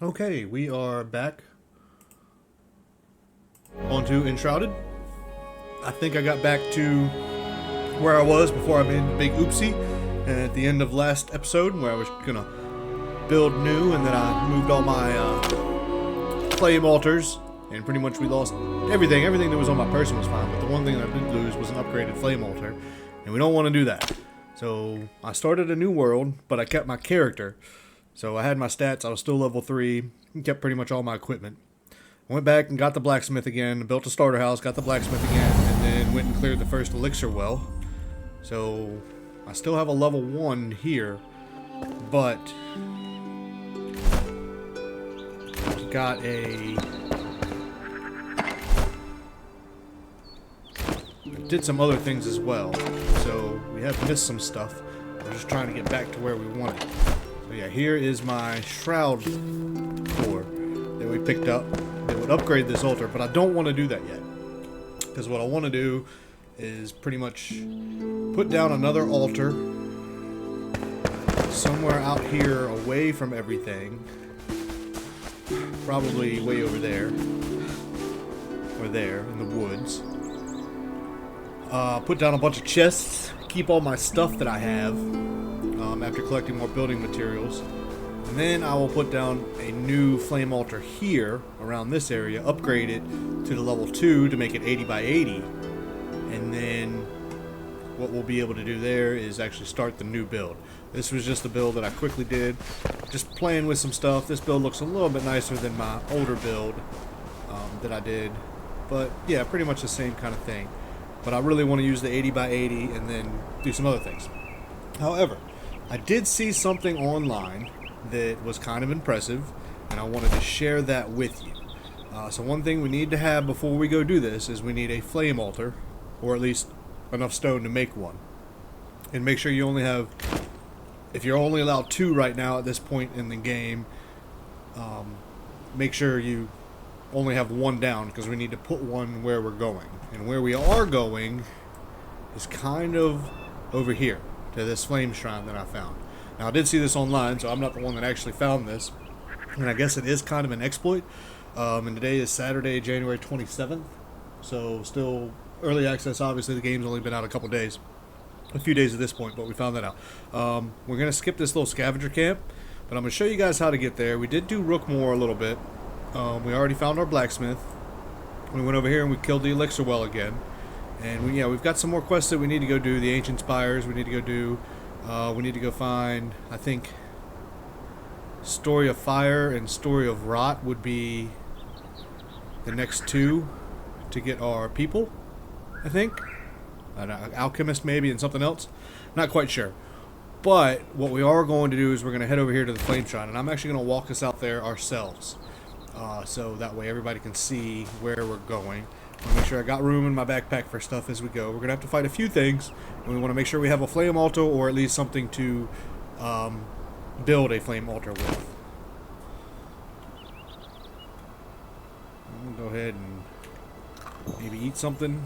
Okay, we are back onto Enshrouded. I think I got back to where I was before I made a big oopsie at the end of last episode where I was gonna build new, and then I moved all my flame altars, and pretty much we lost everything. Everything that was on my person was fine, but the one thing I did lose was an upgraded flame altar, and we don't want to do that. So I started a new world, but I kept my character. So I had my stats, I was still level 3, and kept pretty much all my equipment. I went back and got the blacksmith again, built a starter house, got the blacksmith again, and then went and cleared the first elixir well. So I still have a level 1 here, but got a... did some other things as well, so we have missed some stuff. I'm just trying to get back to where we wanted. So yeah, here is my shroud core that we picked up. It would upgrade this altar, but I don't want to do that yet. Because what I want to do is pretty much put down another altar somewhere out here away from everything. Probably way over there. Or there, in the woods. Put down a bunch of chests, keep all my stuff that I have after collecting more building materials. And then I will put down a new flame altar here around this area, upgrade it to the level 2 to make it 80 by 80. And then what we'll be able to do there is actually start the new build. This was just a build that I quickly did, just playing with some stuff. This build looks a little bit nicer than my older build that I did. But yeah, pretty much the same kind of thing. But I really want to use the 80 by 80 and then do some other things. However, I did see something online that was kind of impressive, and I wanted to share that with you. So one thing we need to have before we go do this is we need a flame altar, or at least enough stone to make one. And make sure you only have, if you're only allowed 2 right now at this point in the game, make sure you only have 1 down, because we need to put 1 where we're going. And where we are going is kind of over here to this flame shrine that I found. Now I did see this online, so I'm not the one that actually found this, and I guess it is kind of an exploit. And today is Saturday, January 27th, so still early access. Obviously the game's only been out a couple days, a few days at this point, but we found that out. We're going to skip this little scavenger camp, but I'm going to show you guys how to get there. We did do Rookmore a little bit. We already found our blacksmith. We went over here and we killed the elixir well again. And we've got some more quests that we need to go do. The ancient spires we need to go do. We need to go find, I think, Story of Fire and Story of Rot would be the next 2 to get our people, I think. An alchemist maybe, and something else. Not quite sure. But what we are going to do is we're going to head over here to the flame shrine, and I'm actually going to walk us out there ourselves. So that way everybody can see where we're going. I want to make sure I got room in my backpack for stuff as we go. We're going to have to fight a few things, and we want to make sure we have a flame altar, or at least something to build a flame altar with. We'll go ahead and maybe eat something,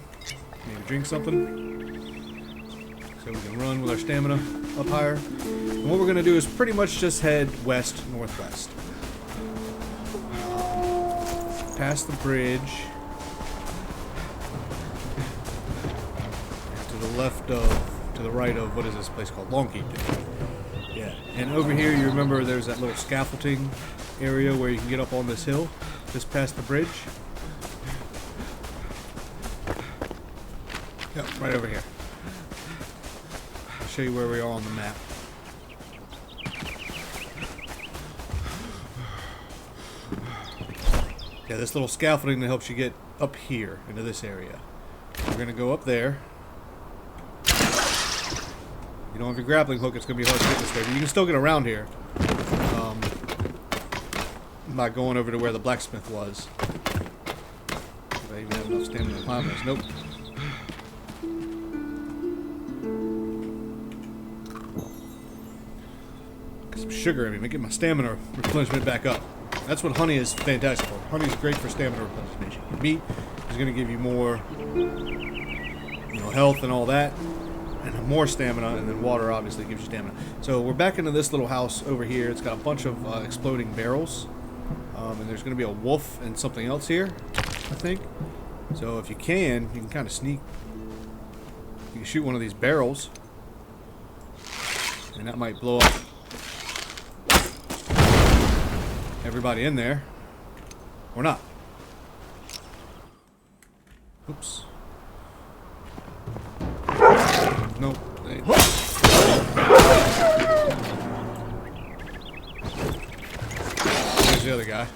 maybe drink something, so we can run with our stamina up higher. And what we're going to do is pretty much just head west-northwest. Past the bridge. To the right of, what is this place called? Longkeep. Yeah. And over here, you remember there's that little scaffolding area where you can get up on this hill, just past the bridge. Yep, right over here. I'll show you where we are on the map. Yeah, this little scaffolding that helps you get up here into this area. We're going to go up there. You don't have your grappling hook, it's going to be hard to get this way, but you can still get around here by going over to where the blacksmith was. Do I even have enough stamina to climb this? Nope. Get some sugar in me, get my stamina replenishment back up. That's what honey is fantastic for. Honey is great for stamina replenishment. Meat is going to give you more, health and all that. and more stamina, and then water obviously gives you stamina. So we're back into this little house over here. It's got a bunch of exploding barrels And there's going to be a wolf and something else here, I think. So if you can kind of sneak. You can shoot one of these barrels. And that might blow up everybody in there. Or not. Oops. Nope. There's the other guy.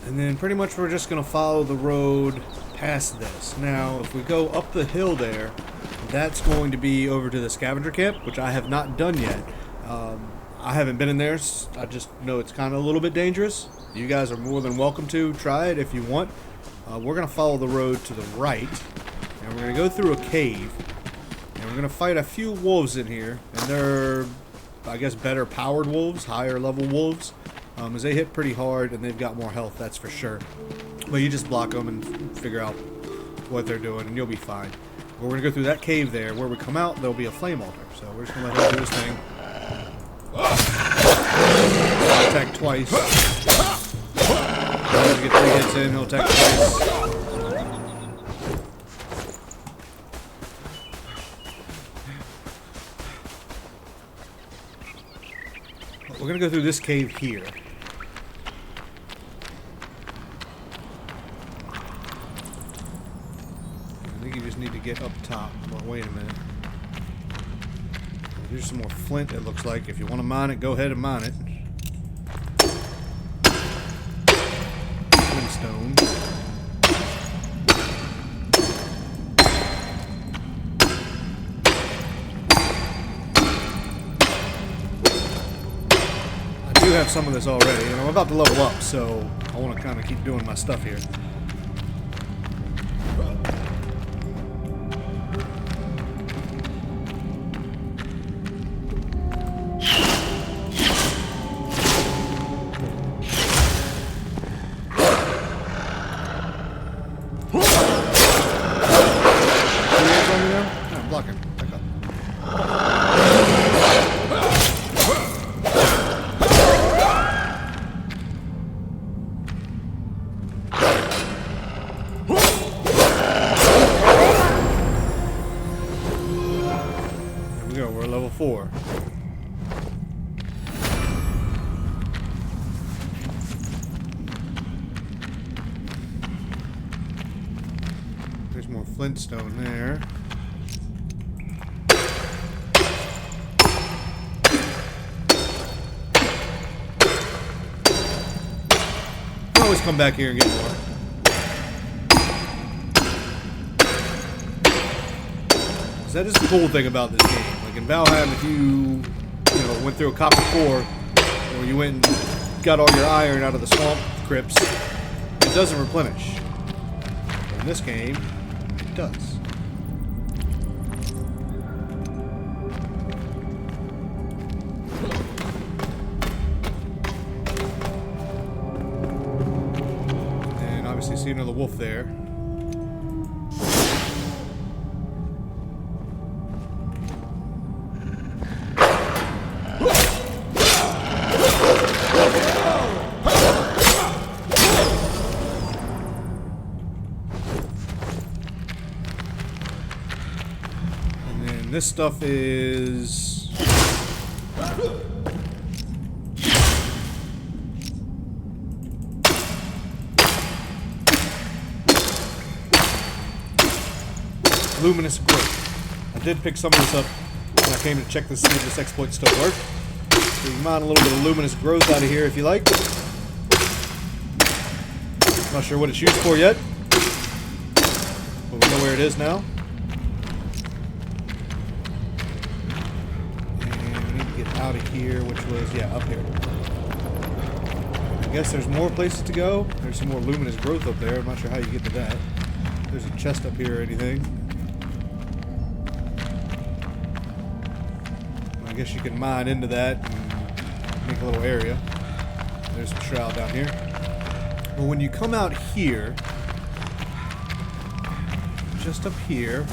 And then pretty much we're just going to follow the road past this. Now, if we go up the hill there, that's going to be over to the scavenger camp, which I have not done yet. I haven't been in there. I just know it's kind of a little bit dangerous. You guys are more than welcome to try it if you want. We're going to follow the road to the right, and we're going to go through a cave, and we're going to fight a few wolves in here, and they're, I guess, better powered wolves, higher level wolves. As they hit pretty hard and they've got more health, that's for sure. But you just block them and figure out what they're doing and you'll be fine. We're going to go through that cave there. Where we come out, there'll be a flame altar. So we're just going to let him do his thing. Attack twice. Once we get 3 hits in, he'll attack twice. We're going to go through this cave here. I think you just need to get up top. Well, wait a minute. Here's some more flint, it looks like. If you want to mine it, go ahead and mine it. Flintstone. I do have some of this already, and I'm about to level up, so I want to kind of keep doing my stuff here. We're level 4. There's more flintstone there. You can always come back here and get more. That is the cool thing about this game. Like in Valheim, if you went through a copper core, or you went and got all your iron out of the swamp crypts, it doesn't replenish. But in this game, it does. And obviously see another wolf there. This stuff is luminous growth. I did pick some of this up when I came to check to see if this exploit still worked. So you can mine a little bit of luminous growth out of here if you like. Not sure what it's used for yet, but we know where it is now. Out of here, which was, yeah, up here. I guess there's more places to go. There's some more luminous growth up there. I'm not sure how you get to that. There's a chest up here or anything. I guess you can mine into that and make a little area. There's some shroud down here. But when you come out here, just up here,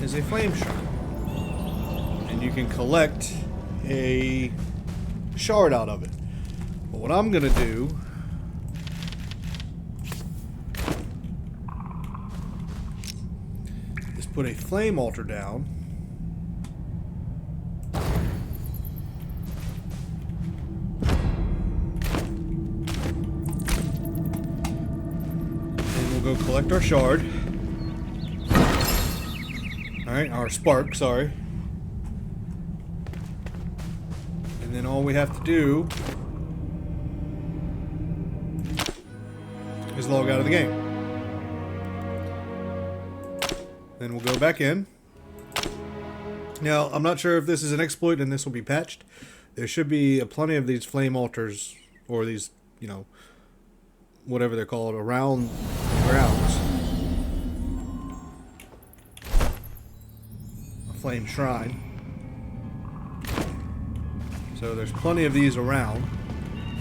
is a flame shrine. And you can collect a shard out of it. But what I'm gonna do is put a flame altar down. And we'll go collect our shard. Alright, our spark, sorry. And then all we have to do is log out of the game. Then we'll go back in. Now, I'm not sure if this is an exploit and this will be patched. There should be plenty of these flame altars, or these, you know, whatever they're called, around the grounds. A flame shrine. So there's plenty of these around.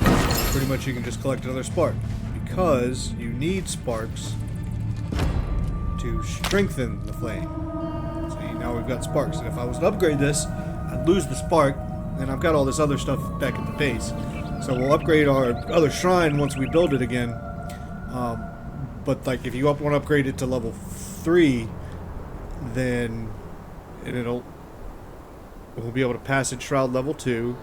Pretty much you can just collect another spark, because you need sparks to strengthen the flame. See, now we've got sparks, and if I was to upgrade this, I'd lose the spark, and I've got all this other stuff back at the base. So we'll upgrade our other shrine once we build it again. But like, if you want to upgrade it to level 3, then we'll be able to pass Enshrouded level 2.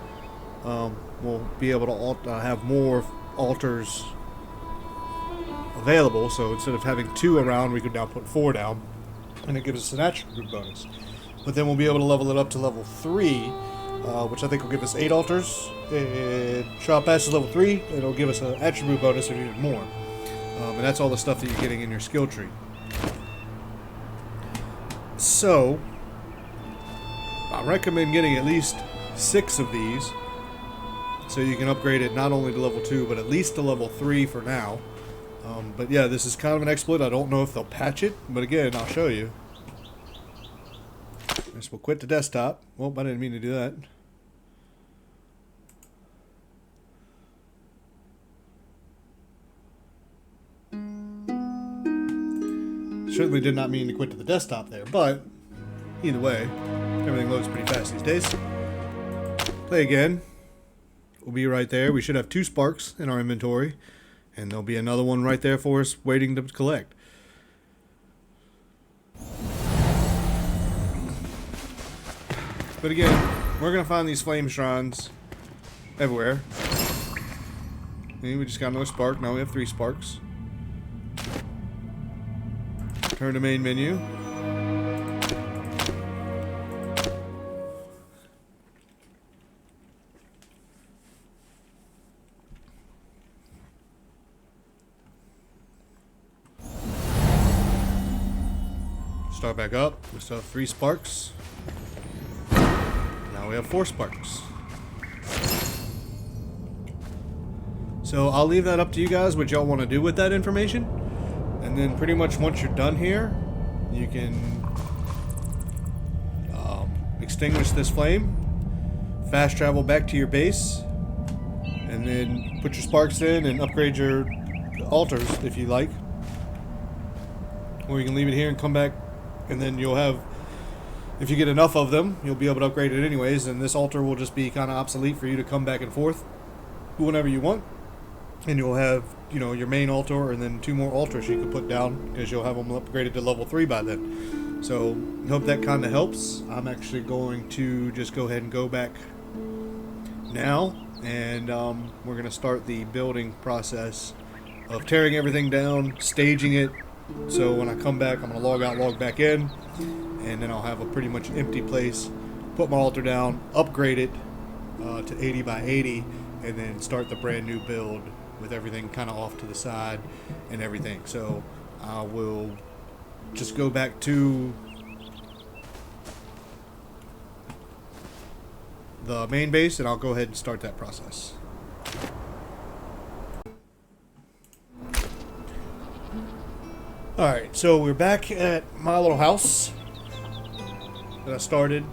We'll be able to have more altars available, so instead of having 2 around, we could now put 4 down, and it gives us an attribute bonus. But then we'll be able to level it up to level 3, which I think will give us 8 altars. And Shroud passes level 3, it'll give us an attribute bonus if we need more. And that's all the stuff that you're getting in your skill tree. So, I recommend getting at least 6 of these, so you can upgrade it not only to level 2, but at least to level 3 for now. But yeah, this is kind of an exploit. I don't know if they'll patch it, but again, I'll show you. This will quit the desktop. Well, I didn't mean to do that. Certainly did not mean to quit to the desktop there, but either way, everything loads pretty fast these days. Play again. We'll be right there. We should have 2 sparks in our inventory, and there'll be another one right there for us waiting to collect. But again, we're going to find these flame shrines everywhere. And we just got another spark. Now we have 3 sparks. Turn to main menu. Start back up. We still have 3 sparks. Now we have 4 sparks. So I'll leave that up to you guys, what y'all want to do with that information. And then pretty much once you're done here, you can extinguish this flame, fast travel back to your base, and then put your sparks in and upgrade your altars if you like. Or you can leave it here and come back, and then you'll have, if you get enough of them, you'll be able to upgrade it anyways, and this altar will just be kind of obsolete for you to come back and forth whenever you want. And you'll have, you know, your main altar and then 2 more altars you can put down, because you'll have them upgraded to level 3 by then. So I hope that kind of helps. I'm actually going to just go ahead and go back now, and we're going to start the building process of tearing everything down, staging it. So when I come back, I'm going to log out, log back in, and then I'll have a pretty much empty place. Put my altar down, upgrade it to 80 by 80, and then start the brand new build with everything kind of off to the side and everything. So I will just go back to the main base, and I'll go ahead and start that process. Alright, so we're back at my little house that I started.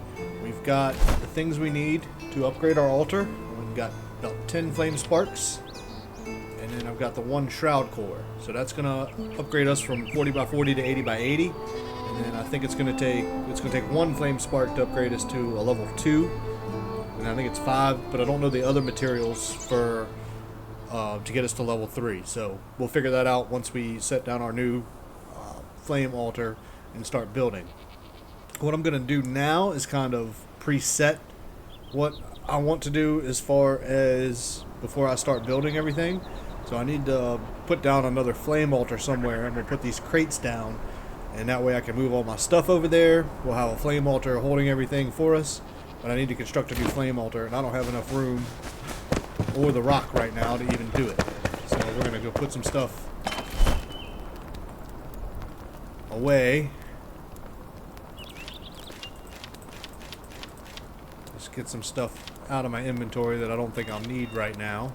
We've got the things we need to upgrade our altar. We've got about 10 flame sparks. And then I've got the 1 shroud core. So that's gonna upgrade us from 40 by 40 to 80 by 80. And then I think it's gonna take 1 flame spark to upgrade us to a level 2. And I think it's 5, but I don't know the other materials for to get us to level 3. So we'll figure that out once we set down our new flame altar and start building. What I'm gonna do now is kind of preset what I want to do as far as before I start building everything. So I need to put down another flame altar somewhere. I'm gonna put these crates down, and that way I can move all my stuff over there. We'll have a flame altar holding everything for us, but I need to construct a new flame altar, and I don't have enough room or the rock right now to even do it. So we're gonna go put some stuff away. Just get some stuff out of my inventory that I don't think I'll need right now.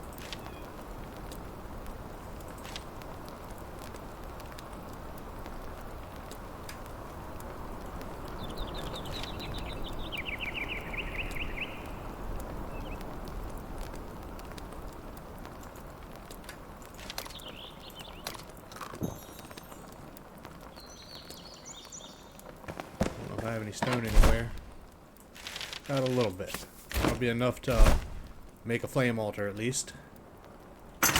I have any stone anywhere. Got a little bit. That'll be enough to make a flame altar at least. And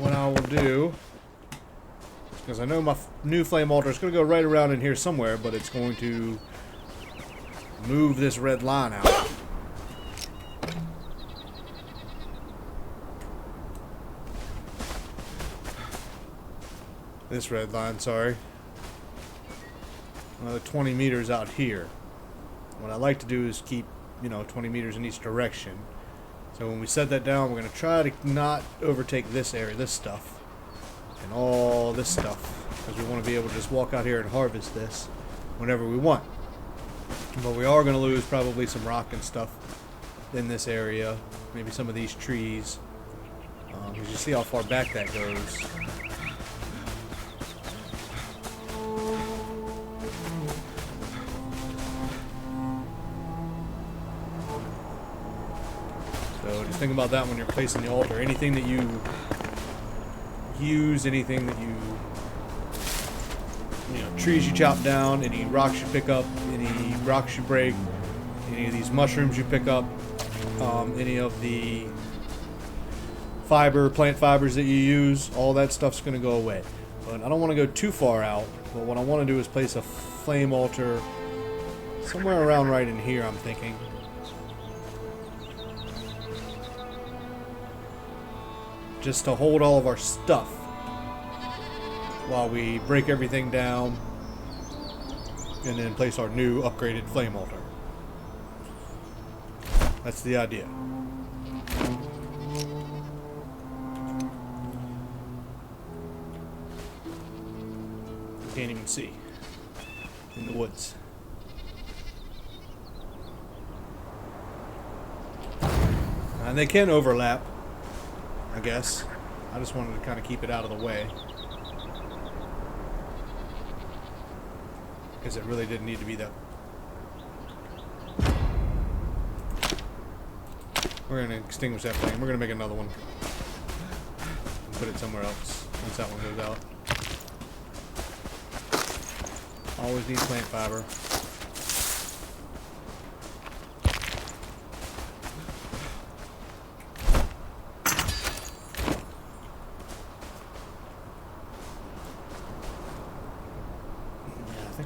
what I will do, because I know my new flame altar is going to go right around in here somewhere, but it's going to move this red line out. This red line, sorry. Another 20 meters out here. What I like to do is keep, 20 meters in each direction. So when we set that down, we're going to try to not overtake this area, this stuff, and all this stuff, because we want to be able to just walk out here and harvest this whenever we want. But we are going to lose probably some rock and stuff in this area, maybe some of these trees. As you see how far back that goes. So just think about that when you're placing the altar. Anything that you use, anything that trees you chop down, any rocks you pick up, any rocks you break, any of these mushrooms you pick up, any of the plant fibers that you use, all that stuff's going to go away. But I don't want to go too far out, but what I want to do is place a flame altar somewhere around right in here, I'm thinking. Just to hold all of our stuff while we break everything down and then place our new upgraded flame altar. That's the idea. Can't even see in the woods. And they can overlap, I guess. I just wanted to kind of keep it out of the way, because it really didn't need to be that. We're going to extinguish that flame. We're going to make another one and put it somewhere else once that one goes out. Always need plant fiber.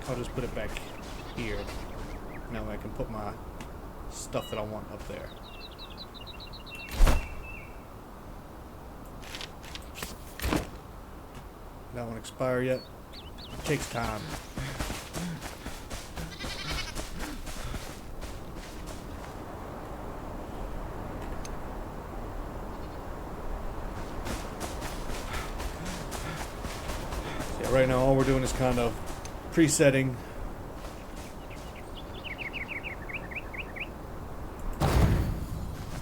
I'll just put it back here. Now I can put my stuff that I want up there. That won't expire yet. It takes time. So yeah, right now all we're doing is kind of presetting.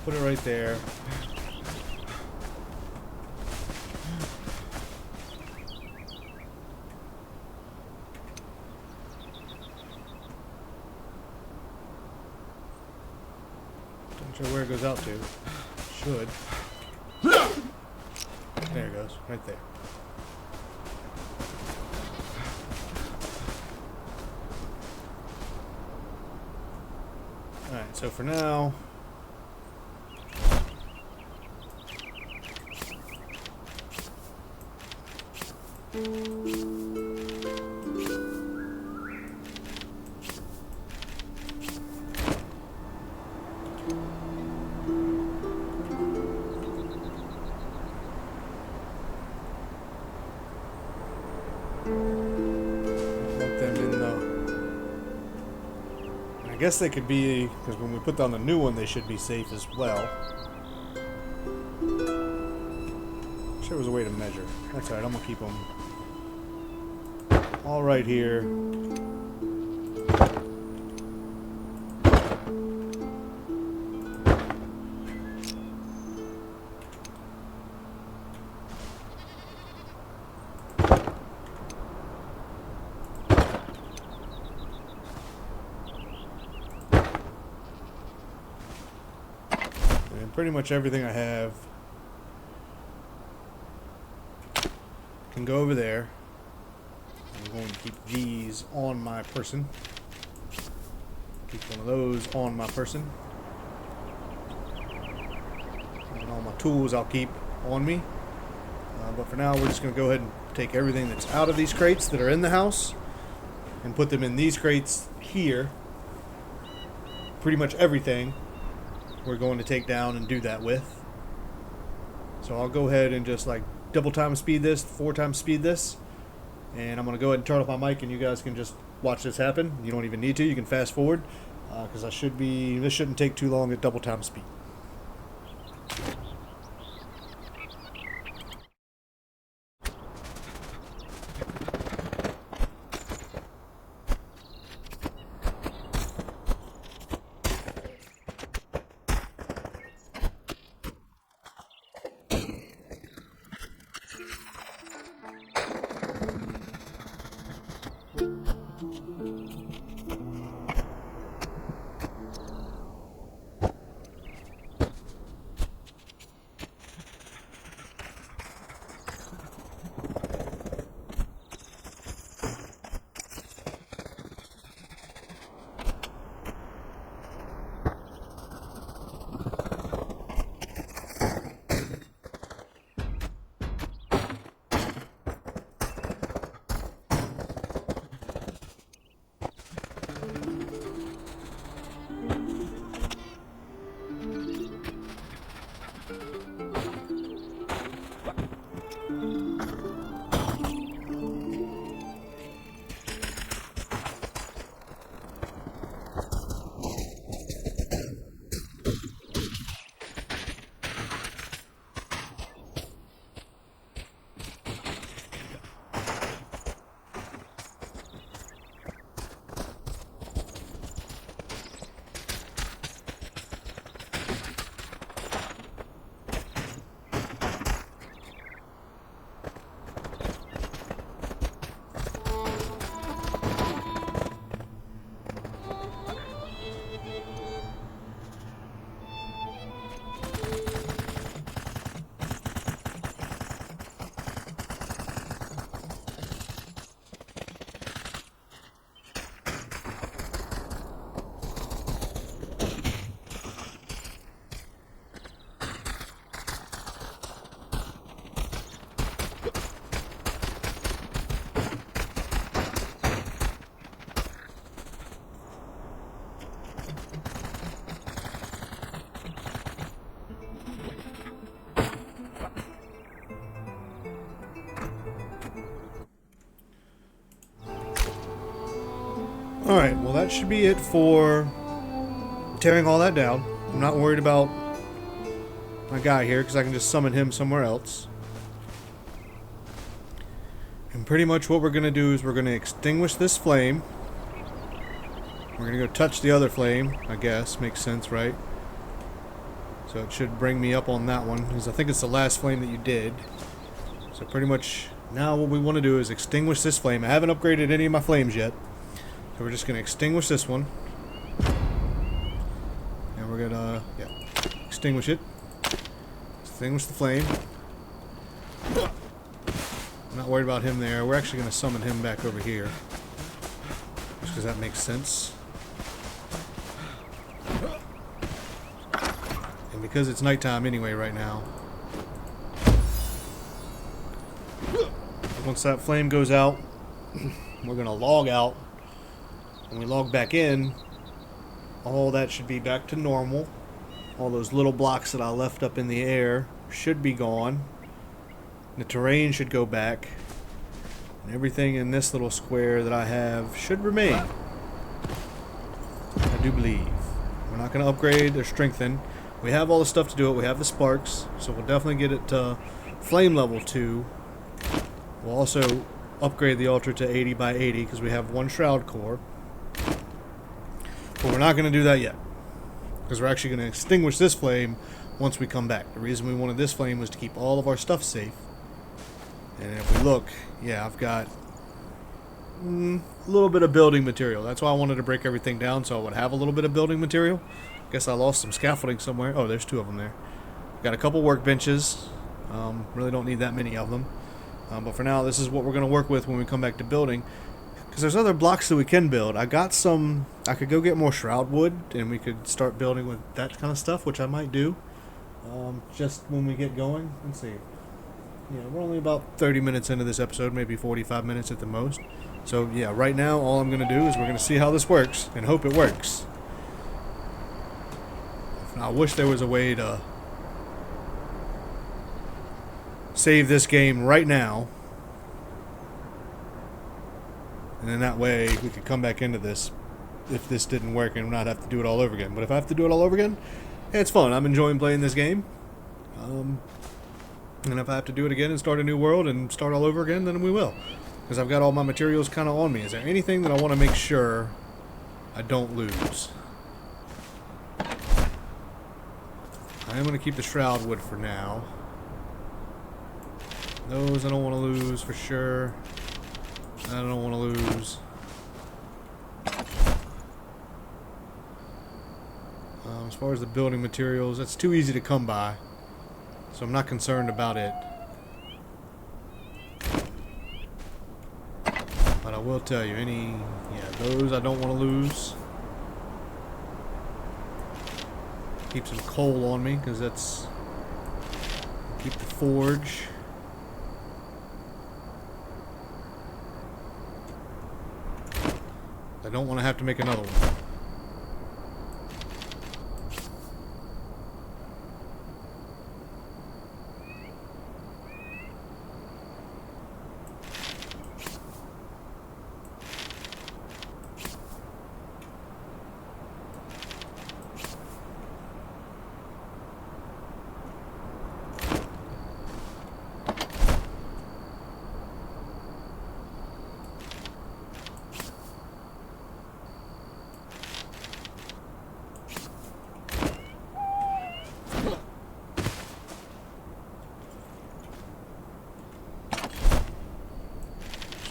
Put it right there. Not sure where it goes out to. Should. There it goes, right there. Alright, so for now... I guess they could be, because when we put down the new one, they should be safe as well. Wish there was a way to measure. That's alright, I'm gonna keep them all right here. Pretty much everything I have can go over there. I'm going to keep these on my person. Keep one of those on my person. And all my tools I'll keep on me. But for now, we're just going to go ahead and take everything that's out of these crates that are in the house and put them in these crates here. Pretty much everything we're going to take down and do that with. So I'll go ahead and just like double time speed this, 4 times speed this, and I'm going to go ahead and turn off my mic and you guys can just watch this happen. You don't even need to, you can fast forward because this shouldn't take too long at double time speed. Alright, well that should be it for tearing all that down. I'm not worried about my guy here because I can just summon him somewhere else. And pretty much what we're going to do is we're going to extinguish this flame. We're going to go touch the other flame, I guess. Makes sense, right? So it should bring me up on that one, because I think it's the last flame that you did. So pretty much now what we want to do is extinguish this flame. I haven't upgraded any of my flames yet. So we're just going to extinguish this one. And we're going to, yeah. extinguish it. Extinguish the flame. I'm not worried about him there. We're actually going to summon him back over here. Just because that makes sense. And because it's nighttime anyway right now. Once that flame goes out, we're going to log out. When we log back in, all that should be back to normal. All those little blocks that I left up in the air should be gone. The terrain should go back. And everything in this little square that I have should remain. I do believe. We're not going to upgrade or strengthen. We have all the stuff to do it. We have the sparks. So we'll definitely get it to flame level 2. We'll also upgrade the altar to 80 by 80 because we have 1 shroud core. But we're not going to do that yet. Because we're actually going to extinguish this flame once we come back. The reason we wanted this flame was to keep all of our stuff safe. And if we look, yeah, I've got a little bit of building material. That's why I wanted to break everything down so I would have a little bit of building material. Guess I lost some scaffolding somewhere. Oh, there's 2 of them there. Got a couple workbenches. Really don't need that many of them. But for now, this is what we're going to work with when we come back to building. Because there's other blocks that we can build. I got some... I could go get more shroud wood, and we could start building with that kind of stuff, which I might do. Just when we get going. Let's see. Yeah, we're only about 30 minutes into this episode, maybe 45 minutes at the most. So, yeah, right now, all I'm going to do is we're going to see how this works, and hope it works. I wish there was a way to save this game right now. And then that way we could come back into this if this didn't work and not have to do it all over again. But if I have to do it all over again, yeah, it's fun. I'm enjoying playing this game. And if I have to do it again and start a new world and start all over again, then we will. Because I've got all my materials kind of on me. Is there anything that I want to make sure I don't lose? I am going to keep the shroud wood for now. Those I don't want to lose for sure. I don't want to lose. As far as the building materials, that's too easy to come by. So I'm not concerned about it. But I will tell you, those I don't want to lose. Keep some coal on me, because that's... Keep the forge. I don't want to have to make another one.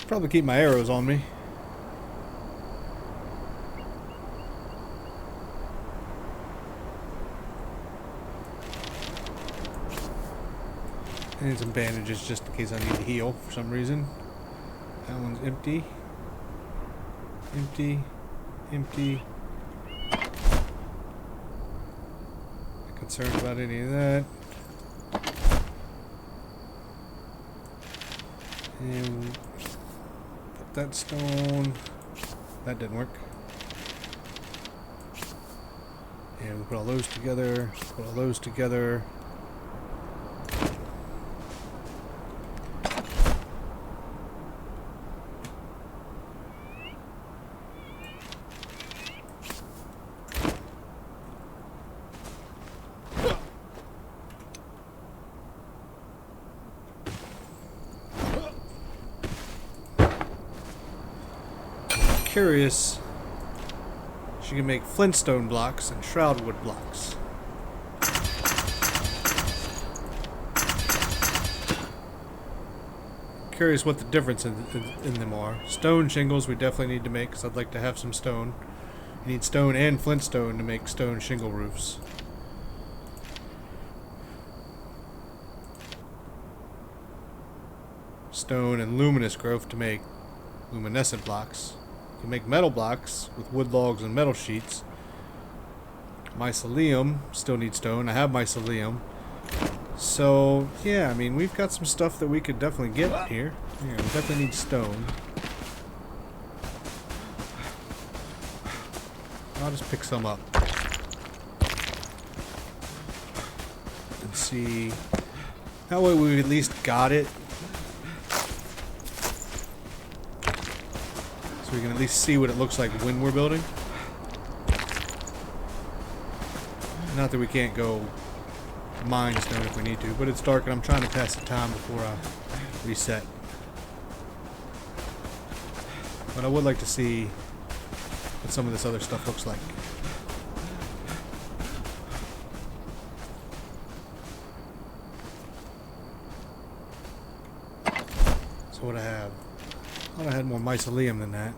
Probably keep my arrows on me. I need some bandages just in case I need to heal for some reason. That one's empty. Empty. Empty. Not concerned about any of that. And that stone, that didn't work. And we put all those together, put all those together. Curious, she can make flintstone blocks and shroudwood blocks. Curious what the difference in them are. Stone shingles we definitely need to make because I'd like to have some stone. You need stone and flintstone to make stone shingle roofs. stone and luminous growth to make luminescent blocks. You can make metal blocks with wood logs and metal sheets. Mycelium still needs stone. I have mycelium. So, yeah, I mean, we've got some stuff that we could definitely get here. Yeah, we definitely need stone. I'll just pick some up. And see. That way we've at least got it. So we can at least see what it looks like when we're building. Not that we can't go mine stone if we need to, but it's dark and I'm trying to pass the time before I reset. But I would like to see what some of this other stuff looks like. So what I have? I thought I had more mycelium than that.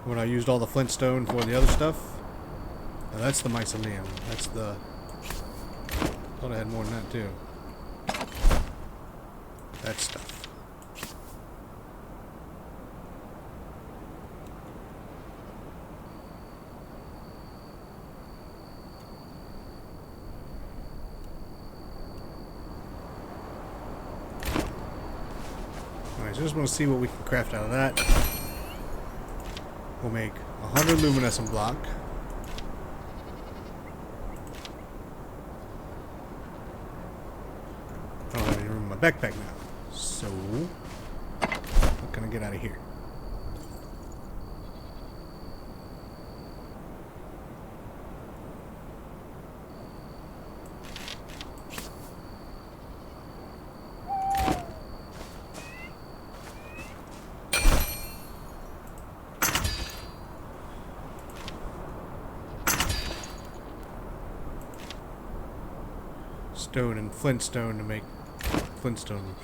When I used all the flintstone for the other stuff. Now that's the mycelium. That's the... I thought I had more than that too. That stuff. Alright, so I just want to see what we can craft out of that. We'll make 100 luminescent block. I don't have any room in my backpack now. So, what can I get out of here? Stone and flintstone to make flintstone.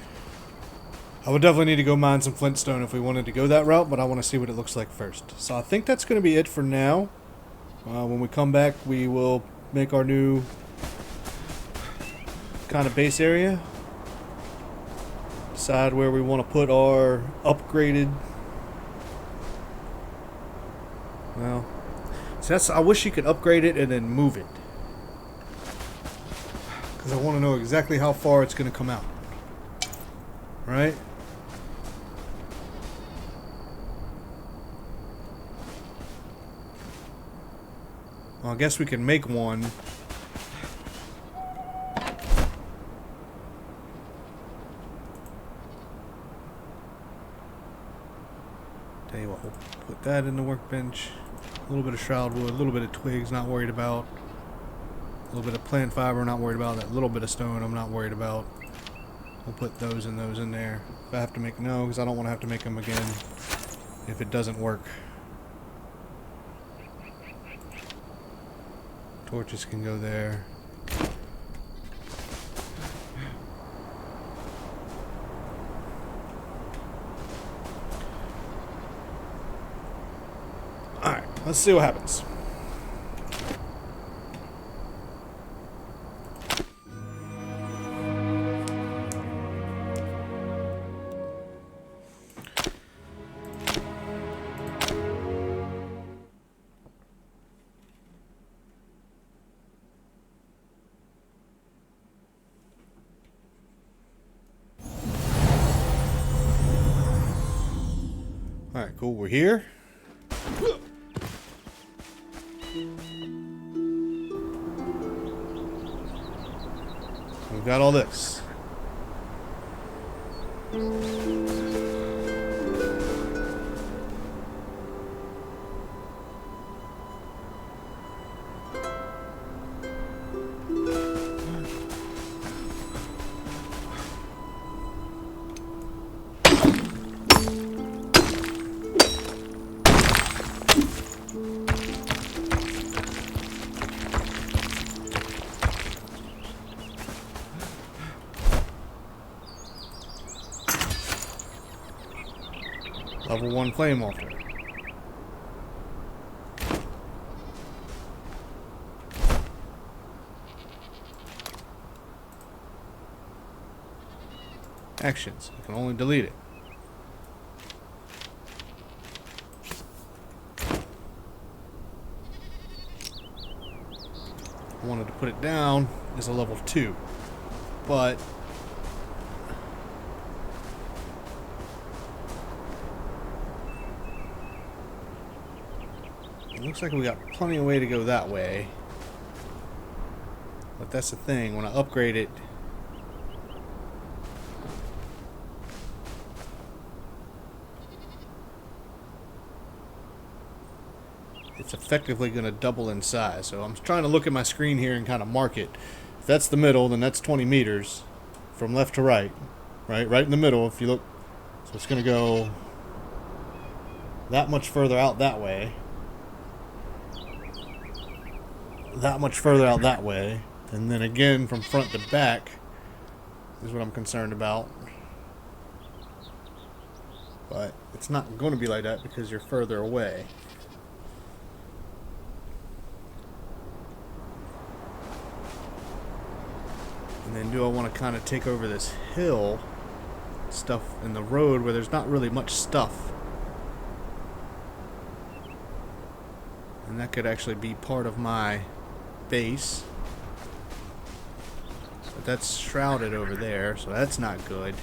I would definitely need to go mine some flintstone if we wanted to go that route, but I want to see what it looks like first. So I think that's going to be it for now. When we come back, we will make our new kind of base area. Decide where we want to put our upgraded... Well, so that's, I wish you could upgrade it and then move it. Because I want to know exactly how far it's going to come out. Right? Well, I guess we can make one. Tell you what, we'll put that in the workbench. A little bit of shroud wood, a little bit of twigs, not worried about. A little bit of plant fiber, not worried about. That little bit of stone, I'm not worried about. We'll put those in there. If I have to make, no, because I don't want to have to make them again if it doesn't work. Torches can go there. Alright, let's see what happens. Alright, cool, we're here. We've got all this. Level 1 flame altar. Actions. You can only delete it. I wanted to put it down as a level 2. But it looks like we got plenty of way to go that way. But that's the thing, when I upgrade it, it's effectively going to double in size. So I'm trying to look at my screen here and kind of mark it. If that's the middle, then that's 20 meters from left to right. Right in the middle, if you look. So it's going to go that much further out that way. That much further out that way. And then again from front to back is what I'm concerned about. But it's not going to be like that because you're further away. And then do I want to kind of take over this hill stuff in the road where there's not really much stuff? And that could actually be part of my base. But that's shrouded over there, so that's not good.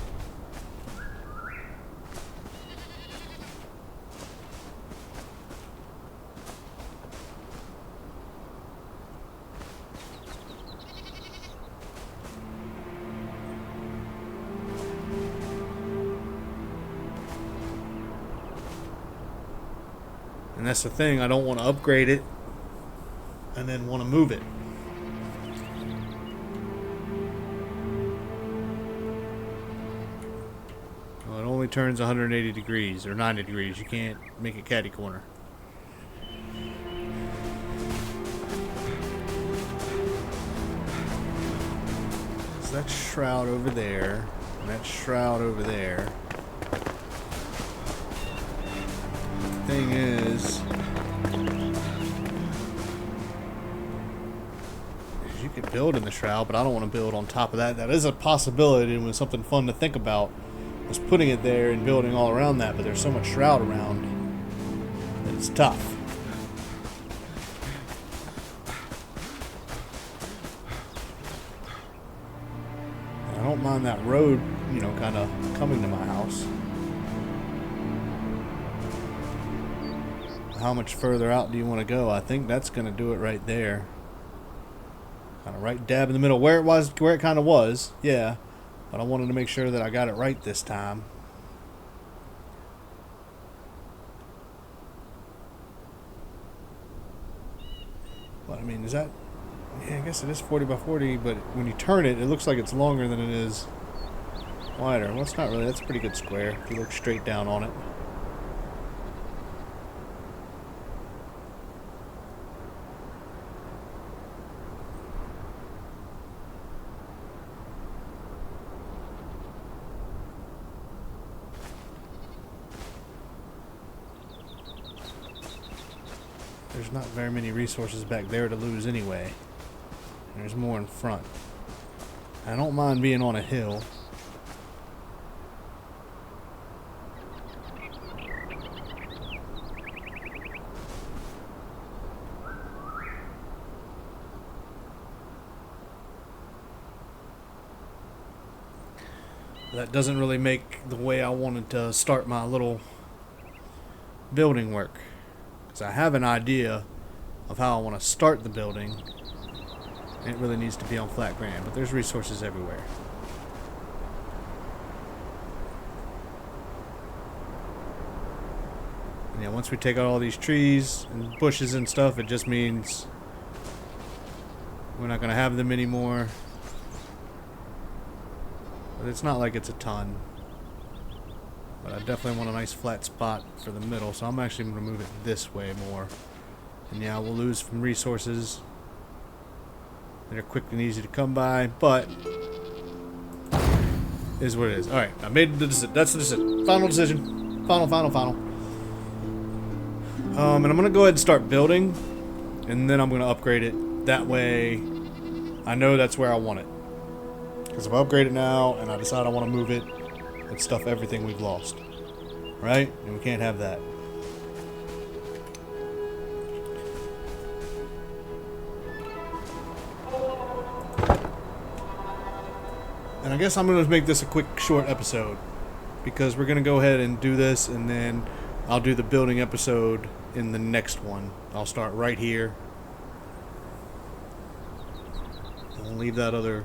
And that's the thing, I don't want to upgrade it and then want to move it. Well, it only turns 180 degrees or 90 degrees. You can't make it catty corner. So that's shroud over there, and that's shroud over there. Thing is, you could build in the shroud, but I don't want to build on top of that. That is a possibility and was something fun to think about, was putting it there and building all around that, but there's so much shroud around that it's tough. I don't mind that road, you know, kind of coming to my house. How much further out do you want to go? I think that's going to do it right there. Kind of right dab in the middle. Where it kind of was, yeah. But I wanted to make sure that I got it right this time. But I mean, is that... Yeah, I guess it is 40 by 40, but when you turn it, it looks like it's longer than it is wider. Well, it's not really. That's a pretty good square if you look straight down on it. There's not very many resources back there to lose anyway. There's more in front. I don't mind being on a hill. That doesn't really make the way I wanted to start my little building work. I have an idea of how I want to start the building. It really needs to be on flat ground, but there's resources everywhere. And yeah, once we take out all these trees and bushes and stuff, it just means we're not going to have them anymore. But it's not like it's a ton. But I definitely want a nice flat spot for the middle, so I'm actually going to move it this way more. And yeah, we'll lose some resources that are quick and easy to come by, but it is what it is. Alright, I made the decision. That's the decision. Final decision. Final. And I'm going to go ahead and start building, and then I'm going to upgrade it. That way, I know that's where I want it. Because if I upgrade it now, and I decide I want to move it, It's stuff everything we've lost. Right? And we can't have that. And I guess I'm going to make this a quick, short episode. Because we're going to go ahead and do this, and then I'll do the building episode in the next one. I'll start right here. I'll leave that other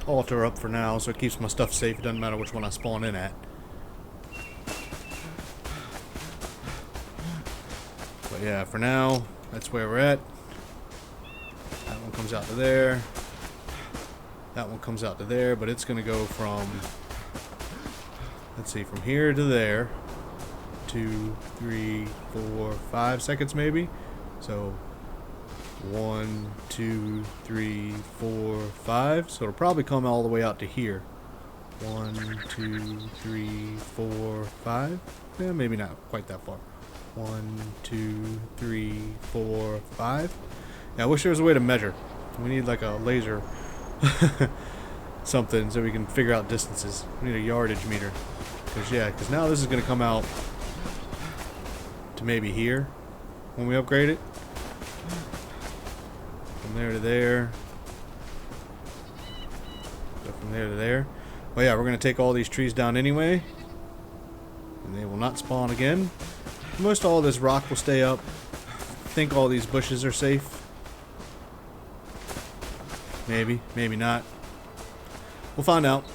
altar up for now, so it keeps my stuff safe. It doesn't matter which one I spawn in at. But yeah, for now, that's where we're at. That one comes out to there. That one comes out to there, but it's going to go from, let's see, from here to there. 2, 3, 4, 5 seconds maybe. So 1, 2, 3, 4, 5. So it'll probably come all the way out to here. 1, 2, 3, 4, 5. Yeah, maybe not quite that far. 1, 2, 3, 4, 5. Yeah, I wish there was a way to measure. We need like a laser something so we can figure out distances. We need a yardage meter. Because now this is going to come out to maybe here when we upgrade it. From there to there. So from there to there. Well, yeah, we're going to take all these trees down anyway. And they will not spawn again. Most all this rock will stay up. I think all these bushes are safe. Maybe, maybe not. We'll find out.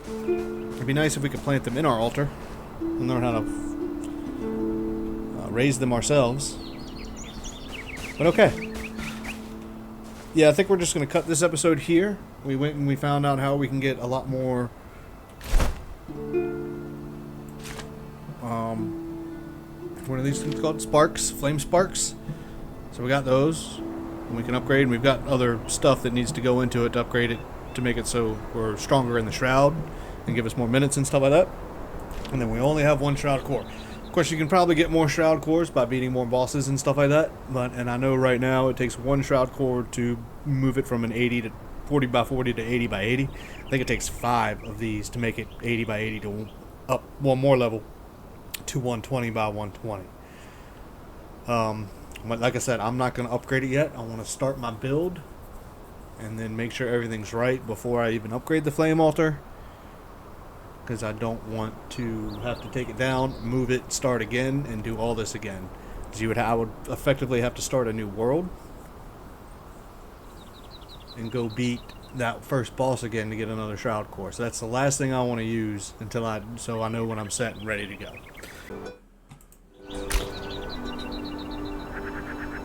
It'd be nice if we could plant them in our altar and learn how to raise them ourselves. But okay. Yeah, I think we're just going to cut this episode here. We went and we found out how we can get a lot more what are these things called? Sparks, flame sparks. So we got those. And we can upgrade, and we've got other stuff that needs to go into it to upgrade it to make it so we're stronger in the shroud and give us more minutes and stuff like that. And then we only have one shroud core. Of course, you can probably get more shroud cores by beating more bosses and stuff like that. And I know right now it takes one shroud core to move it from an 80 to 40 by 40 to 80 by 80. I think it takes 5 of these to make it 80 by 80 to up one more level to 120 by 120. But like I said, I'm not going to upgrade it yet. I want to start my build and then make sure everything's right before I even upgrade the flame altar. Because I don't want to have to take it down, move it, start again, and do all this again. Because I would effectively have to start a new world and go beat that first boss again to get another shroud core. So that's the last thing I want to use so I know when I'm set and ready to go.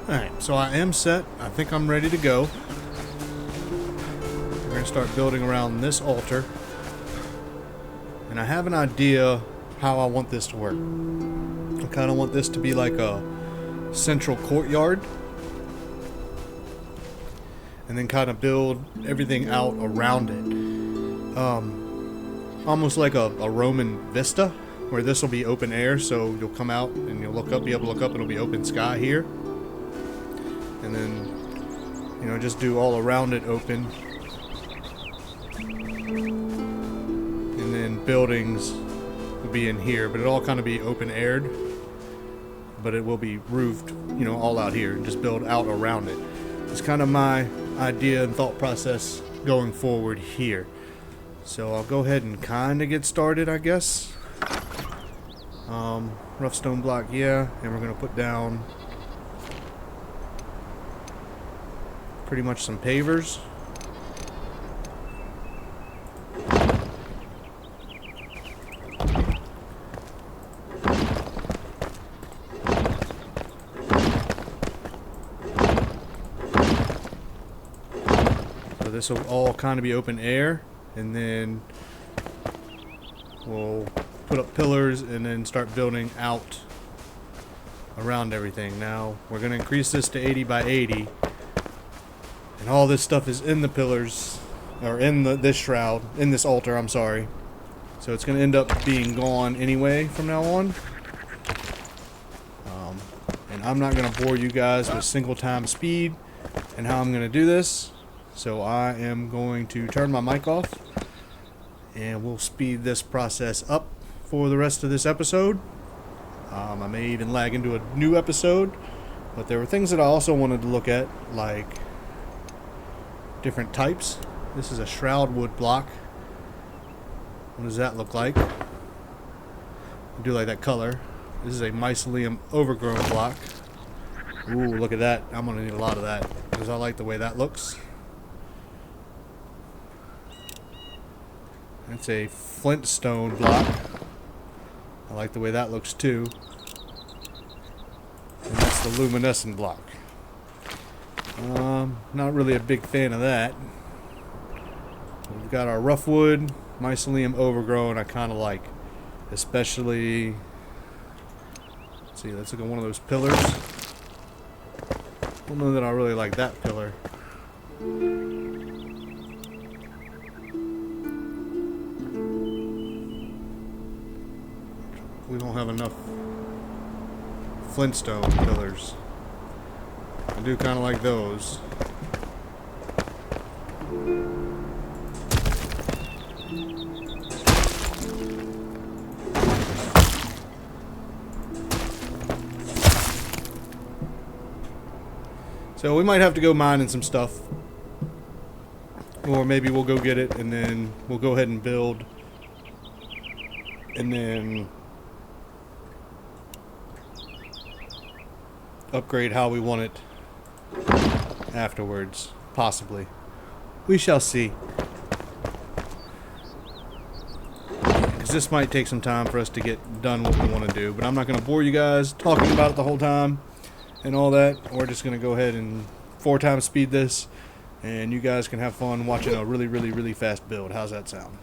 Alright, so I am set. I think I'm ready to go. We're going to start building around this altar. And I have an idea how I want this to work. I kind of want this to be like a central courtyard. And then kind of build everything out around it. Almost like a Roman vista, where this will be open air, so you'll come out and you'll look up, be able to look up, and it'll be open sky here. And then, you know, just do all around it open. And then buildings will be in here, but it'll all kind of be open aired. But it will be roofed, you know, all out here, and just build out around it. It's kind of my idea and thought process going forward here. So I'll go ahead and kind of get started, I guess. Rough stone block, yeah, and we're going to put down pretty much some pavers. So this will all kind of be open air, and then we'll put up pillars and then start building out around everything. Now we're going to increase this to 80 by 80, and all this stuff is in the pillars, or in this shroud, in this altar, I'm sorry. So it's going to end up being gone anyway from now on. And I'm not going to bore you guys with single time speed and how I'm going to do this. So I am going to turn my mic off and we'll speed this process up for the rest of this episode. I may even lag into a new episode, but there were things that I also wanted to look at, like different types. This is a Enshrouded block. What does that look like? I do like that color. This is a mycelium overgrown block. Ooh, look at that. I'm going to need a lot of that because I like the way that looks. That's a flintstone block. I like the way that looks too. And that's the luminescent block. Not really a big fan of that. We've got our rough wood, mycelium overgrown. I kind of like, especially. Let's see, let's look at one of those pillars. I don't know that I really like that pillar. We don't have enough flintstone pillars. I do kind of like those. So we might have to go mining some stuff. Or maybe we'll go get it and then we'll go ahead and build. And then upgrade how we want it afterwards, possibly. We shall see. Because this might take some time for us to get done what we want to do, but I'm not going to bore you guys talking about it the whole time and all that. We're just going to go ahead and 4 times speed this, and you guys can have fun watching a really, really, really fast build. How's that sound?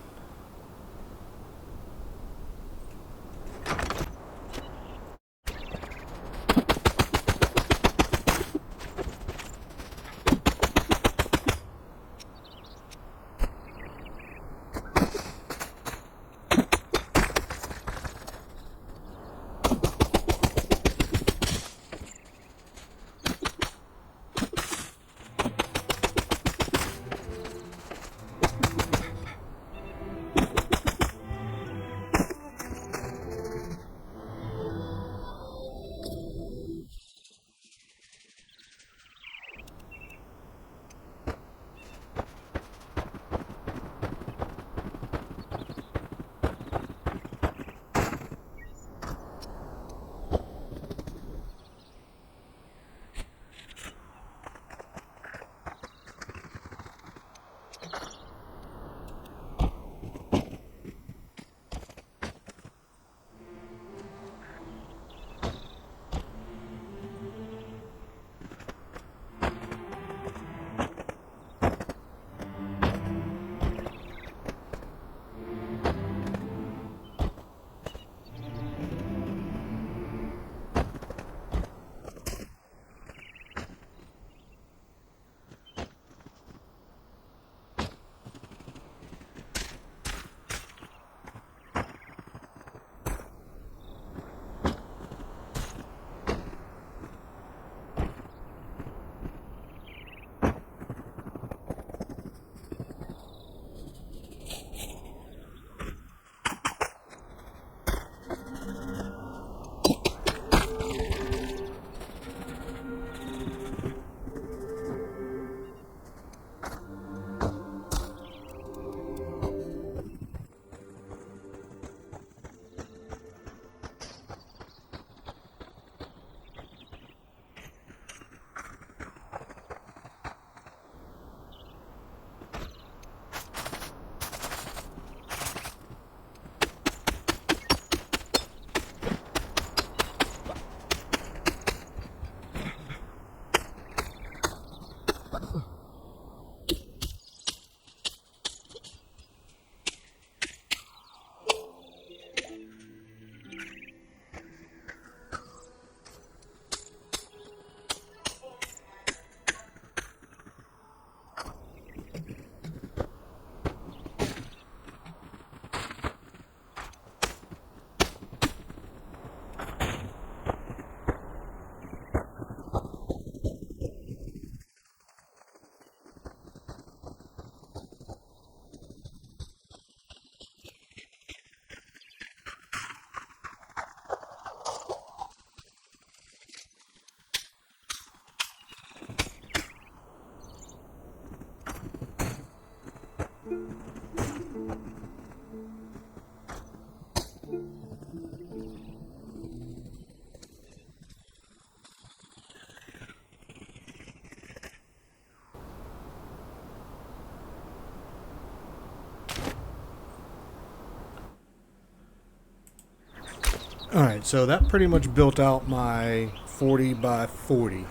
Alright, so that pretty much built out my 40 by 40.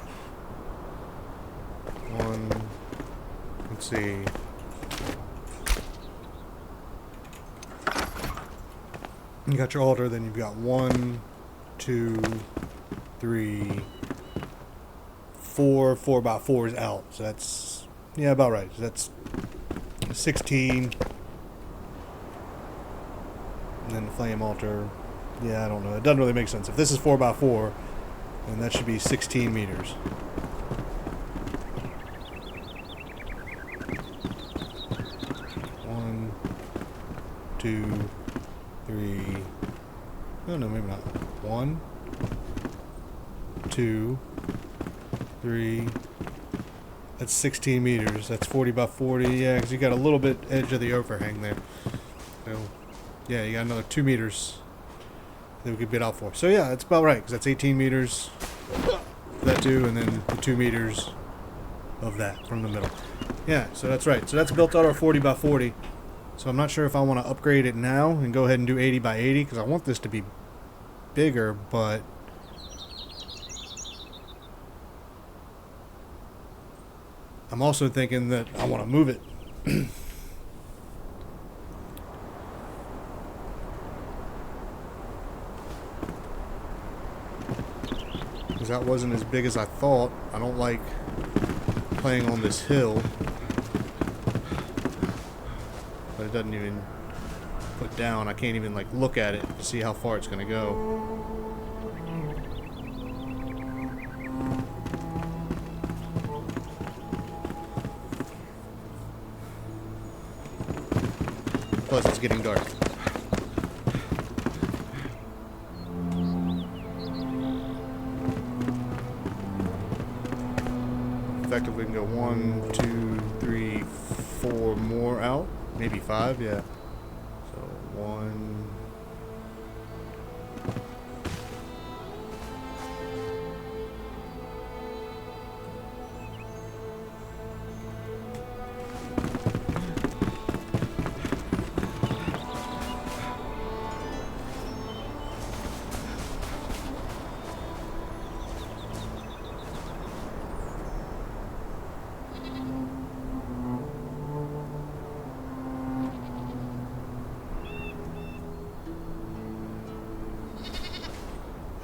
Let's see. You got your altar, then you've got 1, 2, 3, 4 4x4s out. So that's, yeah, about right. So that's 16. And then the flame altar. Yeah, I don't know. It doesn't really make sense. If this is 4x4, then that should be 16 meters. One, 2, 3. No, maybe not. 1, 2, 3. That's 16 meters. That's 40 by 40. Yeah, because you got a little bit edge of the overhang there. So, yeah, you got another 2 meters that we could bid out for. So yeah, that's about right, because that's 18 meters. That too, and then the 2 meters of that from the middle. Yeah, so that's right. So that's built out our 40 by 40. So I'm not sure if I want to upgrade it now and go ahead and do 80 by 80, because I want this to be bigger, but I'm also thinking that I want to move it. Because that wasn't as big as I thought. I don't like playing on this hill. But it doesn't even put down. I can't even like look at it to see how far it's going to go. Plus it's getting dark. Effectively, we can go 1, 2, 3, 4 more out, maybe 5. Yeah. So 1.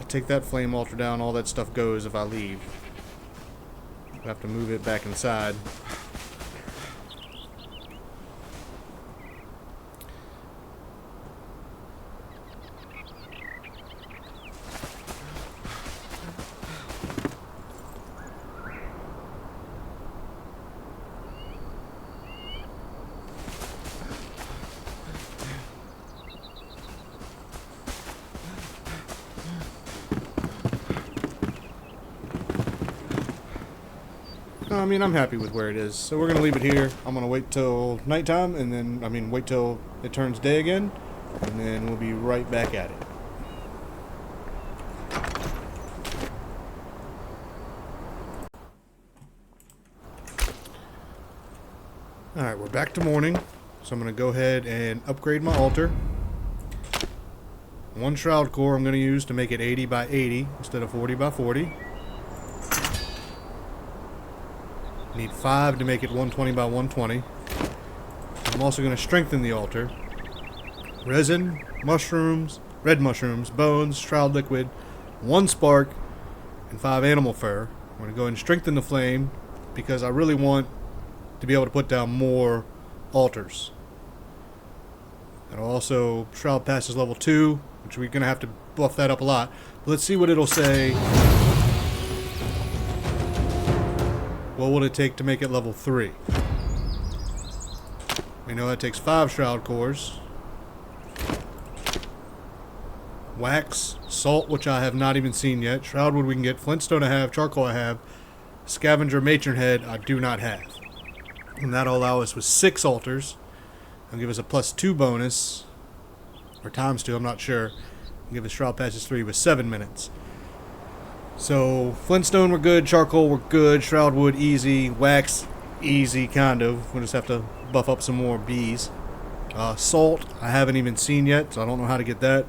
Take that flame altar down, all that stuff goes if I leave. I have to move it back inside. I mean, I'm happy with where it is. So we're going to leave it here. I'm going to wait till nighttime, and then, wait till it turns day again, and then we'll be right back at it. Alright, we're back to morning. So I'm going to go ahead and upgrade my altar. 1 shroud core I'm going to use to make it 80 by 80 instead of 40 by 40. Need 5 to make it 120 by 120. I'm also going to strengthen the altar. Resin, mushrooms, red mushrooms, bones, shroud liquid, 1 spark, and 5 animal fur. I'm going to go ahead and strengthen the flame because I really want to be able to put down more altars. And also, shroud passes level 2, which we're going to have to buff that up a lot. But let's see what it'll say. What will it take to make it level 3? We know that takes 5 shroud cores. Wax, salt, which I have not even seen yet. Shroud wood we can get. Flintstone I have. Charcoal I have. Scavenger matron head I do not have. And that'll allow us with 6 altars. And give us a +2 bonus. Or ×2, I'm not sure. And give us shroud passes 3 with 7 minutes. So, Flintstone we're good, charcoal we're good, shroud wood easy, wax easy, kind of. We'll just have to buff up some more bees. Salt I haven't even seen yet, so I don't know how to get that.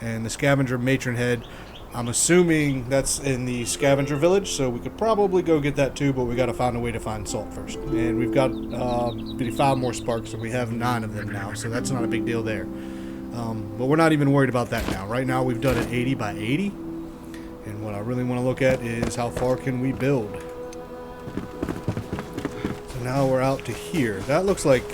And the scavenger matron head, I'm assuming that's in the scavenger village, so we could probably go get that too, but we got to find a way to find salt first. And we've got 5 more sparks, and we have 9 of them now, so that's not a big deal there. But we're not even worried about that now. Right now we've done it 80 by 80, and what I really want to look at is how far can we build. So now we're out to here. That looks like...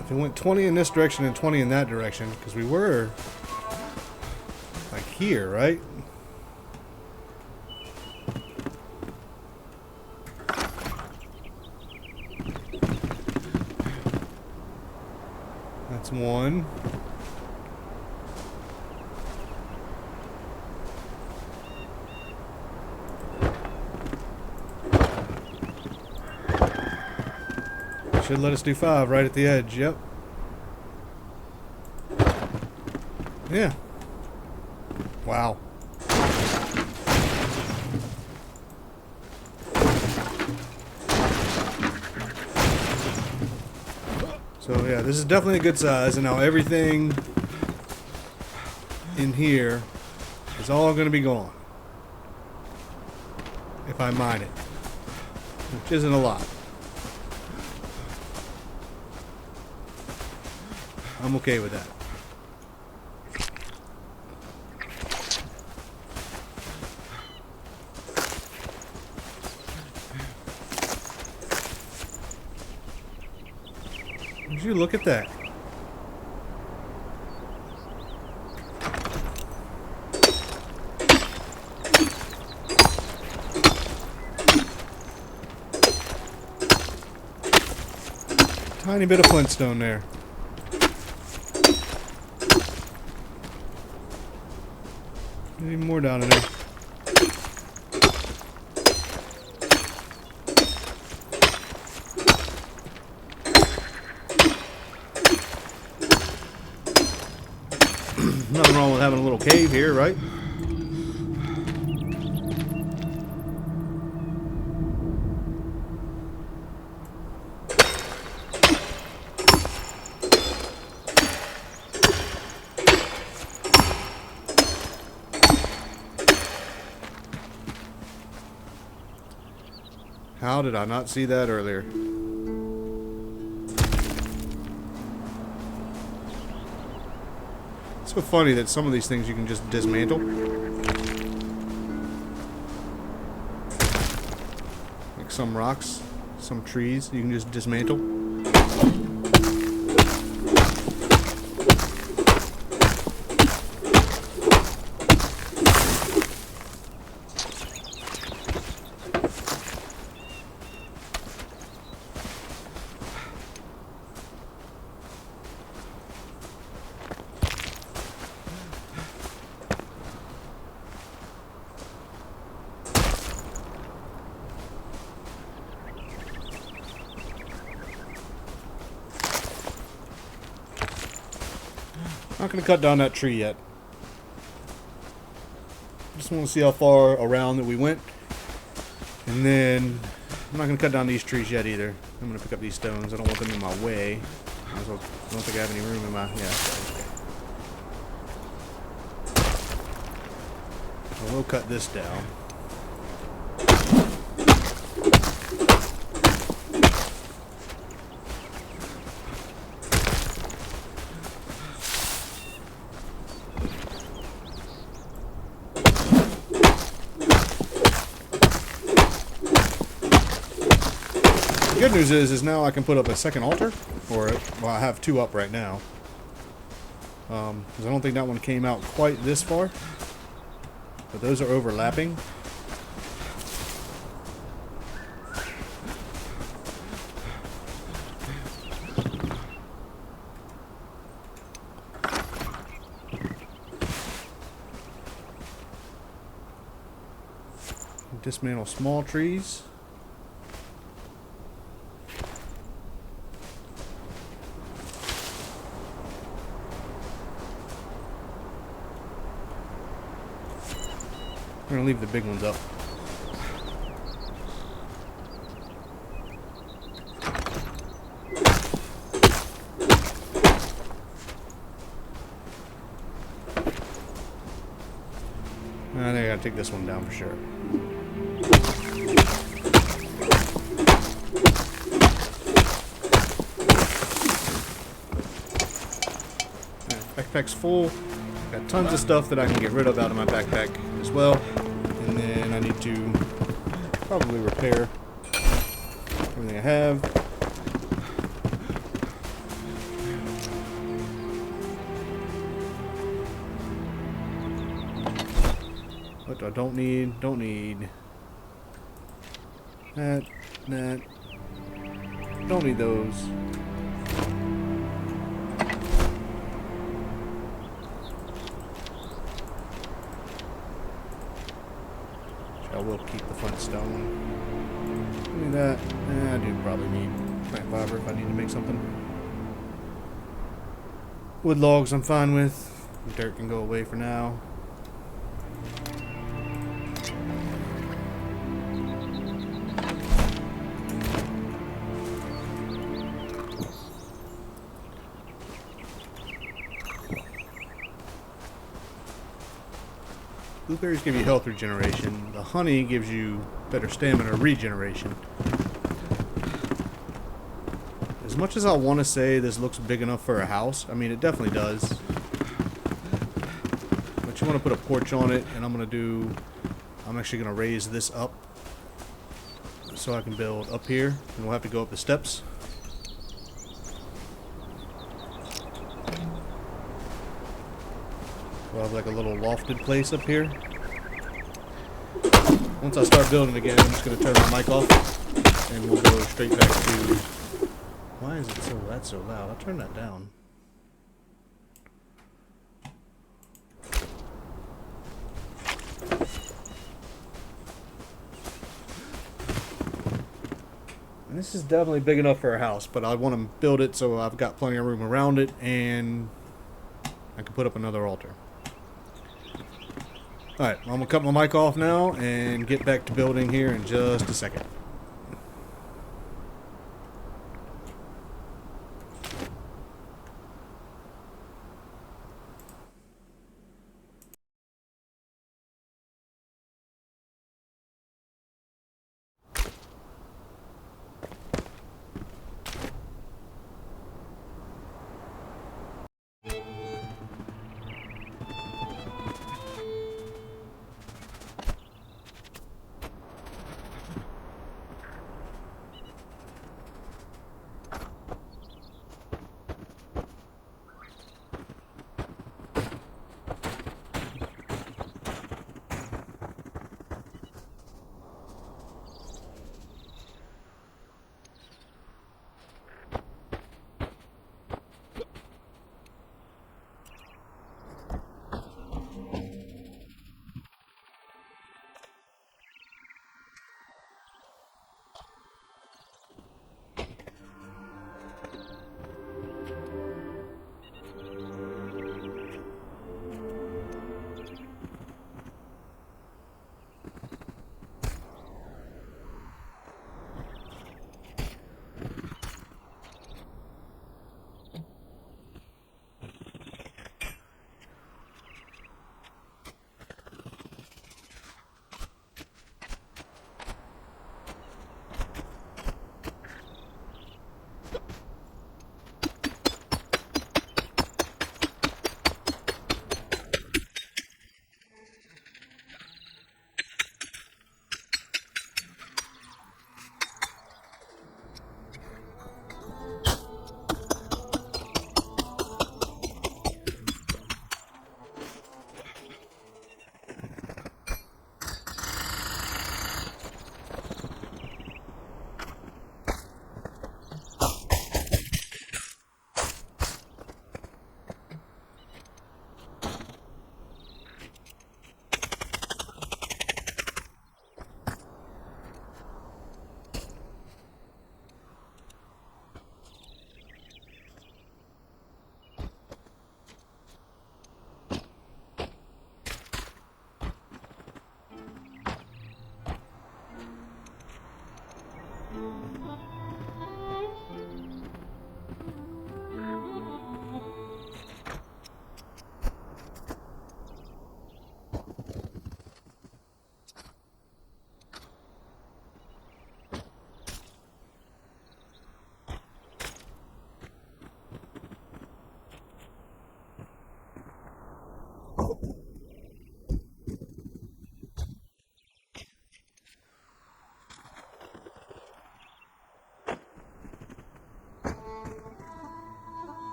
If it went 20 in this direction and 20 in that direction, because we were like here, right? That's one. Should let us do 5 right at the edge. Yep. Yeah. Wow. So yeah, this is definitely a good size, and now everything in here is all going to be gone if I mine it, which isn't a lot. I'm okay with that. Would you look at that? Tiny bit of flintstone there. Even more down in there. Nothing wrong with having a little cave here, right? How did I not see that earlier? It's so funny that some of these things you can just dismantle. Like some rocks, some trees, you can just dismantle. Not going to cut down that tree yet. Just want to see how far around that we went. And then I'm not going to cut down these trees yet either. I'm going to pick up these stones. I don't want them in my way. I don't think I have any room in my... Yeah. I will cut this down. The good news is now I can put up a second altar, or well, I have 2 up right now. Because I don't think that one came out quite this far, but those are overlapping. Dismantle small trees. We're gonna leave the big ones up. I think I gotta take this one down for sure. Alright, backpack's full. Got tons of stuff that I can get rid of out of my backpack as well. And then I need to probably repair everything I have. What I don't need, that, don't need those. I will keep the flint stone. Need that. I do probably need plant fiber if I need to make something. Wood logs I'm fine with. Dirt can go away for now. Blueberries give you health regeneration. The honey gives you better stamina regeneration. As much as I want to say this looks big enough for a house, I mean it definitely does. But you want to put a porch on it, and I'm actually going to raise this up so I can build up here, and we'll have to go up the steps. We'll have like a little lofted place up here. Once I start building again, I'm just going to turn my mic off and we'll go straight back to... Why is it so loud? I'll turn that down. And this is definitely big enough for a house, but I want to build it so I've got plenty of room around it and I can put up another altar. Alright, I'm going to cut my mic off now and get back to building here in just a second.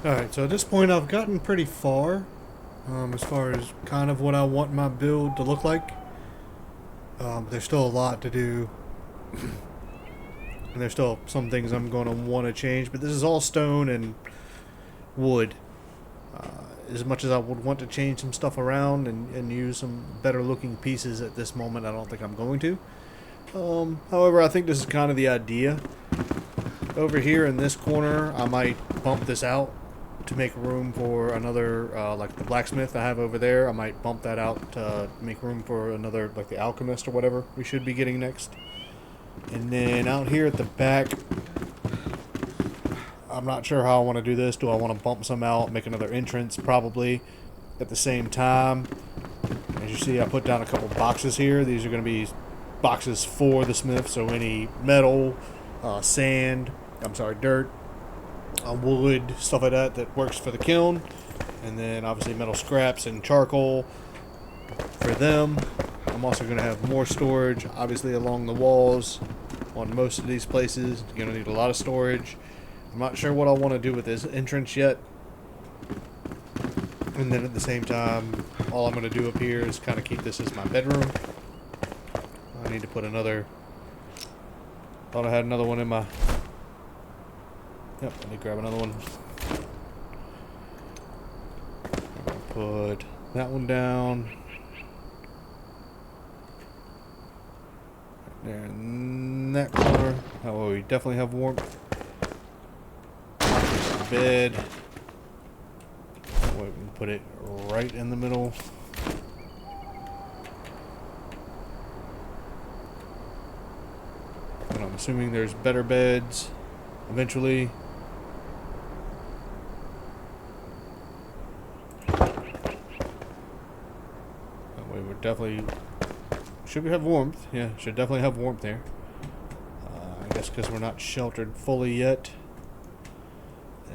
Alright, so at this point I've gotten pretty far as far as kind of what I want my build to look like. There's still a lot to do. And there's still some things I'm going to want to change, but this is all stone and wood. As much as I would want to change some stuff around and use some better looking pieces at this moment, I don't think I'm going to. However, I think this is kind of the idea. Over here in this corner, I might bump this out to make room for another, like the blacksmith I have over there. I might bump that out to make room for another, like the alchemist or whatever we should be getting next. And then out here at the back, I'm not sure how I want to do this. Do I want to bump some out, make another entrance probably at the same time? As you see, I put down a couple boxes here. These are going to be boxes for the smith, so any metal, dirt, wood, stuff like that that works for the kiln, and then obviously metal scraps and charcoal for them. I'm also going to have more storage obviously along the walls on most of these places. You're going to need a lot of storage. I'm not sure what I want to do with this entrance yet, and then at the same time all I'm going to do up here is kind of keep this as my bedroom. I need to put another, thought I had another one in my, yep, let me grab another one. I'm going to put that one down. Right there in that corner. That way we definitely have warmth. Bed. That way we can put it right in the middle. And I'm assuming there's better beds eventually. We would definitely... Should we have warmth? Yeah, should definitely have warmth there. I guess because we're not sheltered fully yet.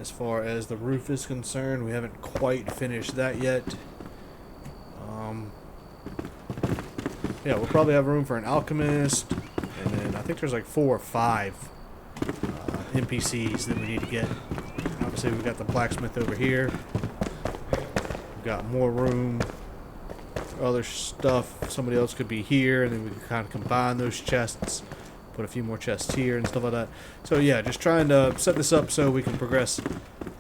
As far as the roof is concerned, we haven't quite finished that yet. Yeah, we'll probably have room for an alchemist, and then I think there's like 4 or 5 NPCs that we need to get. Obviously, we've got the blacksmith over here. We've got more room for other stuff. Somebody else could be here, and then we can kind of combine those chests. Put a few more chests here and stuff like that. So yeah, just trying to set this up so we can progress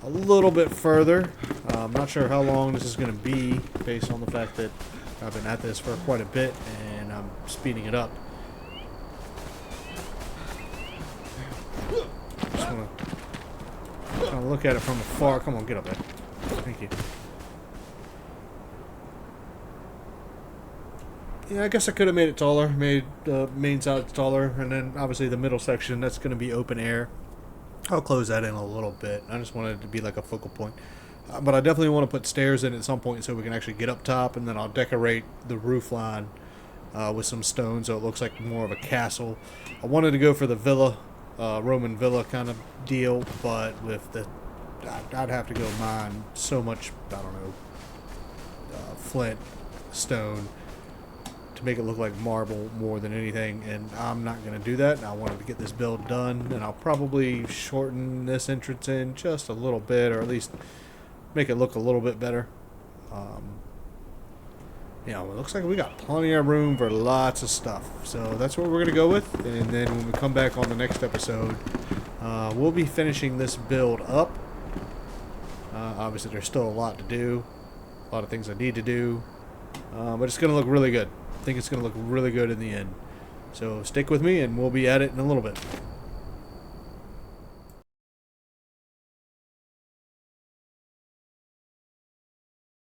a little bit further. I'm not sure how long this is going to be based on the fact that I've been at this for quite a bit and I'm speeding it up. Just want to look at it from afar. Come on, get up there. Thank you. Yeah, I guess I could have made it taller, made the main side taller, and then obviously the middle section, that's going to be open air. I'll close that in a little bit. I just wanted it to be like a focal point. But I definitely want to put stairs in at some point so we can actually get up top, and then I'll decorate the roof line with some stone so it looks like more of a castle. I wanted to go for the villa, Roman villa kind of deal, but with the... I'd have to go mine so much, I don't know, flint, stone, to make it look like marble more than anything, and I'm not going to do that. I wanted to get this build done, and I'll probably shorten this entrance in just a little bit, or at least make it look a little bit better. You know, it looks like we got plenty of room for lots of stuff, so that's what we're going to go with. And then when we come back on the next episode, we'll be finishing this build up. Obviously there's still a lot to do, a lot of things I need to do, but it's going to look really good. I think it's going to look really good in the end. So stick with me and we'll be at it in a little bit.